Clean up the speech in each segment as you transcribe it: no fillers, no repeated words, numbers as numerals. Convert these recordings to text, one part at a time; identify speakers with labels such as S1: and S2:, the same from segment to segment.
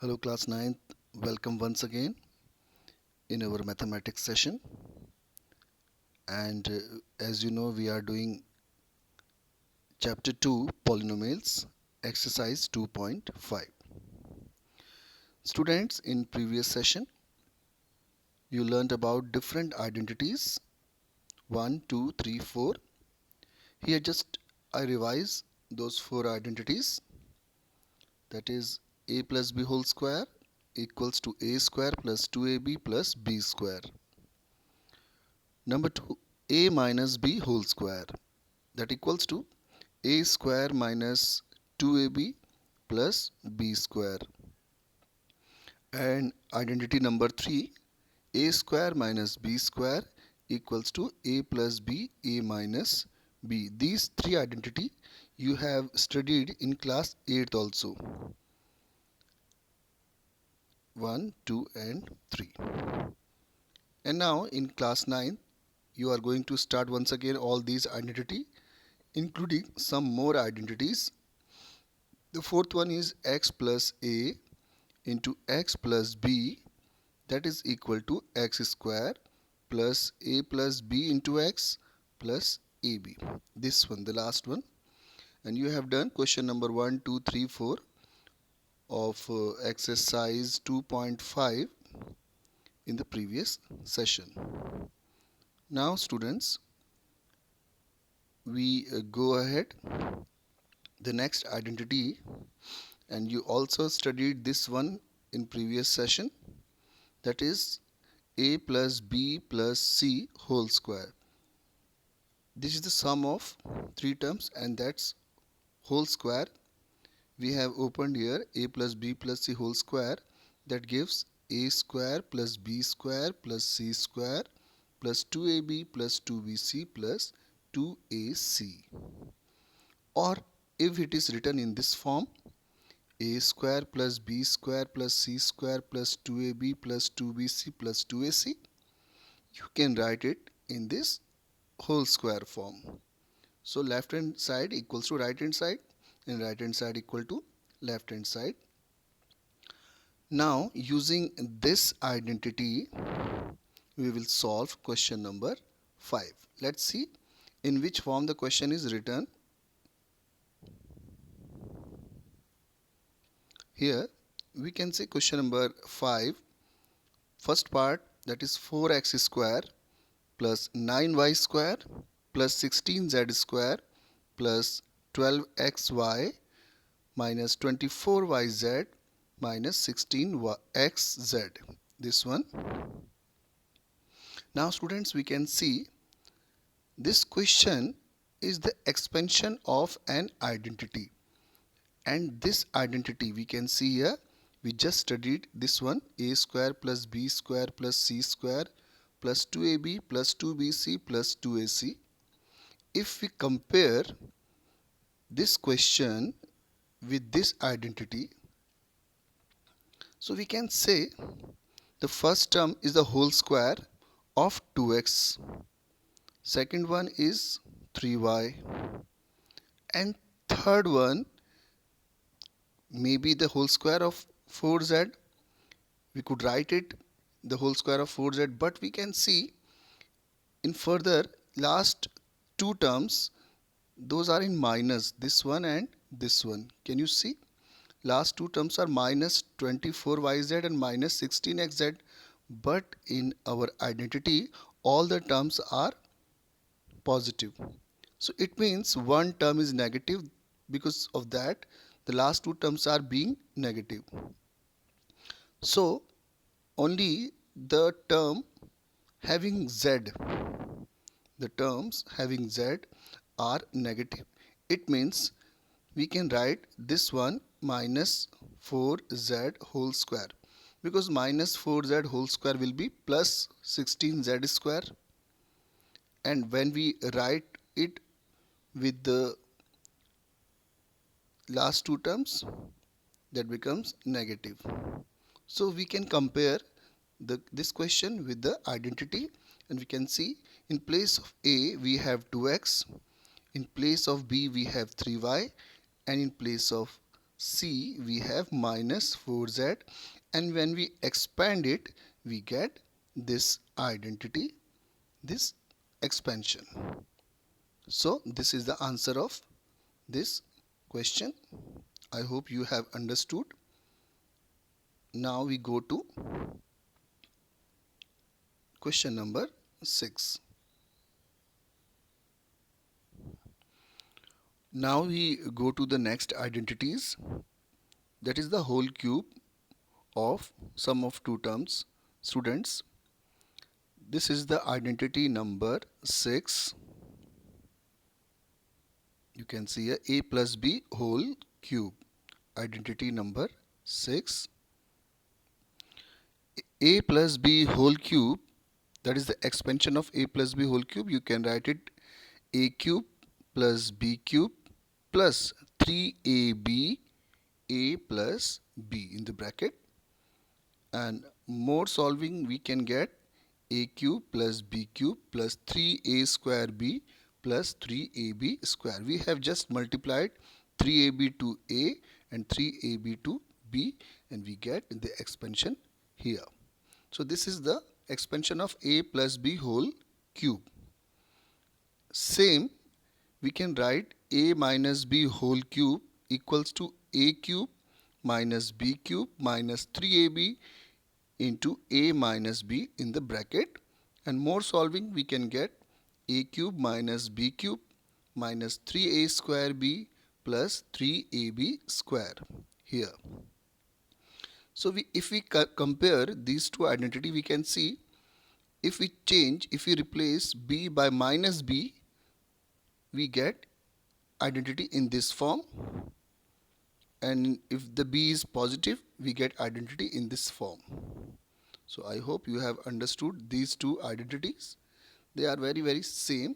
S1: Hello class 9th, welcome once again in our mathematics session and as you know we are doing chapter 2 polynomials exercise 2.5. Students, in previous session you learned about different identities 1, 2, 3, 4. Here just I revise those four identities, that is a plus b whole square equals to a square plus 2ab plus b square. Number 2, a minus b whole square, that equals to a square minus 2ab plus b square. And identity number 3, a square minus b square equals to a plus b, a minus b. These three identity you have studied in class 8 also. 1, 2 and 3. And now in class 9 you are going to start once again all these identity, including some more identities. The fourth one is x plus a into x plus b, that is equal to x square plus a plus b into x plus ab. This one, the last one. And you have done question number 1, 2, 3, 4 of exercise 2.5 in the previous session. Now students, we go ahead. The next identity, and you also studied this one in previous session, that is a plus b plus c whole square. This is the sum of three terms and that's whole square. We have opened here a plus b plus c whole square, that gives a square plus b square plus c square plus 2ab plus 2bc plus 2ac. Or if it is written in this form, a square plus b square plus c square plus 2ab plus 2bc plus 2ac, you can write it in this whole square form. So left hand side equals to right hand side and right hand side equal to left hand side. Now using this identity we will solve question number 5. Let's see in which form the question is written. Here we can say question number 5, first part, that is 4x square plus 9y square plus 16z square plus 12xy minus 24yz minus 16xz. This one. Now students, we can see this question is the expansion of an identity, and this identity we can see here, we just studied this one, a square plus b square plus c square plus 2ab plus 2bc plus 2ac. If we compare this question with this identity, so we can say the first term is the whole square of 2x, second one is 3y, and third one may be the whole square of 4z. We could write it the whole square of 4z, but we can see in further last two terms, those are in minus, this one and this one. Can you see? Last two terms are minus 24yz and minus 16xz, but in our identity all the terms are positive. So it means one term is negative, because of that the last two terms are being negative. So only the term having z, the terms having z are negative. It means we can write this one minus 4z whole square, because minus 4z whole square will be plus 16z square, and when we write it with the last two terms, that becomes negative. So we can compare this question with the identity, and we can see in place of a we have 2x, in place of b we have 3y, and in place of C we have minus 4z, and when we expand it we get this identity, this expansion. So this is the answer of this question. I hope you have understood. Now we go to question number 6. Now we go to the next identities, that is the whole cube of sum of two terms. Students, this is the identity number 6. You can see a plus b whole cube. Identity number 6. A plus b whole cube, that is the expansion of a plus b whole cube. You can write it a cube plus b cube plus 3ab a plus b in the bracket, and more solving we can get a cube plus b cube plus 3a square b plus 3ab square. We have just multiplied 3ab to a and 3ab to b, and we get the expansion here. So this is the expansion of a plus b whole cube. Same, we can write a minus b whole cube equals to a cube minus b cube minus 3ab into a minus b in the bracket, and more solving we can get a cube minus b cube minus 3a square b plus 3ab square here. So if we compare these two identity, we can see if we replace b by minus b, we get identity in this form, and if the b is positive we get identity in this form. So I hope you have understood these two identities. They are very same,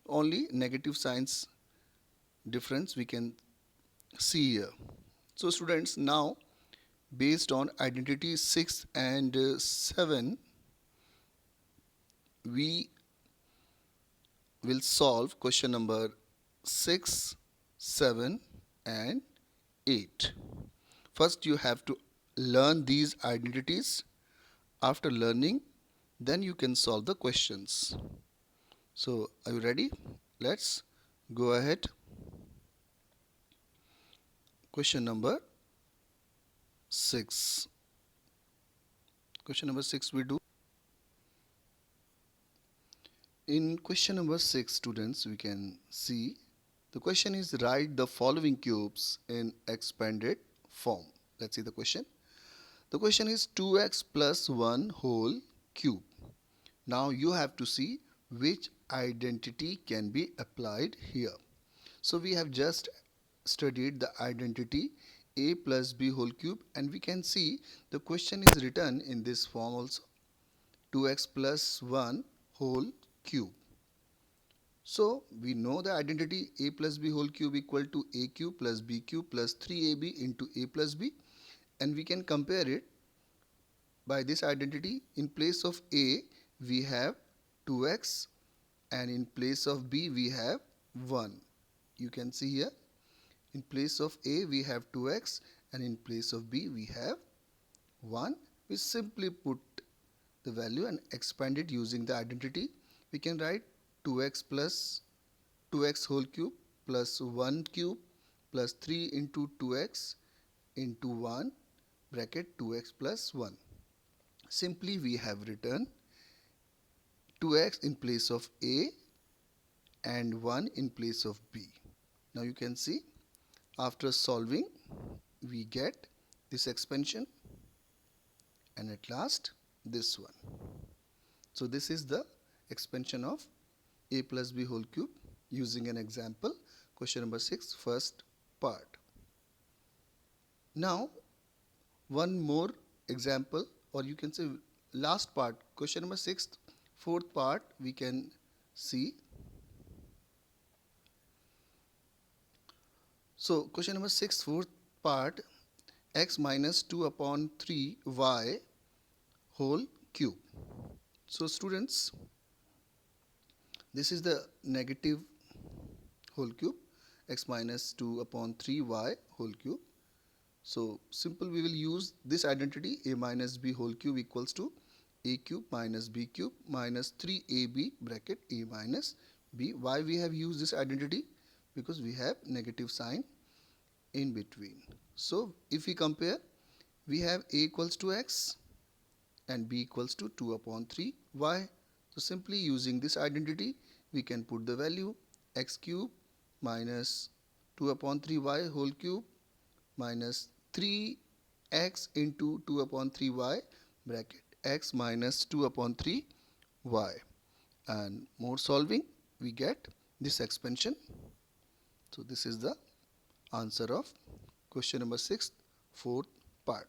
S1: only negative signs difference we can see here. So students, now based on identity 6 and 7, we will solve question number 6, 7 and 8. First you have to learn these identities. After learning, then you can solve the questions. So are you ready? Let's go ahead. Question number 6. Question number 6 we do. In question number 6, students, we can see the question is write the following cubes in expanded form. Let's see the question. The question is 2x plus 1 whole cube. Now you have to see which identity can be applied here. So we have just studied the identity a plus b whole cube, and we can see the question is written in this form also, 2x plus 1 whole cube. So we know the identity a plus b whole cube equal to a cube plus b cube plus 3ab into a plus b, and we can compare it by this identity. In place of a we have 2x, and in place of b we have 1. You can see here, in place of a we have 2x, and in place of b we have 1. We simply put the value and expand it using the identity. We can write 2x plus 2x whole cube plus 1 cube plus 3 into 2x into 1 bracket 2x plus 1. Simply we have written 2x in place of a and 1 in place of b. Now you can see after solving we get this expansion, and at last this one. So this is the expansion of a plus b whole cube using an example, question number 6, first part. Now one more example, or you can say last part, question number 6, fourth part we can see. So question number 6, fourth part, x minus 2 upon 3 y whole cube. So students, this is the negative whole cube, x minus 2 upon 3 y whole cube. So simple, we will use this identity, a minus b whole cube equals to a cube minus b cube minus 3ab bracket a minus b. Why we have used this identity? Because we have negative sign in between. So if we compare, we have a equals to x and b equals to 2 upon 3 y. So simply using this identity, we can put the value x cube minus 2 upon 3 y whole cube minus 3x into 2 upon 3y bracket x minus 2 upon 3y, and more solving we get this expansion. So this is the answer of question number 6, fourth part.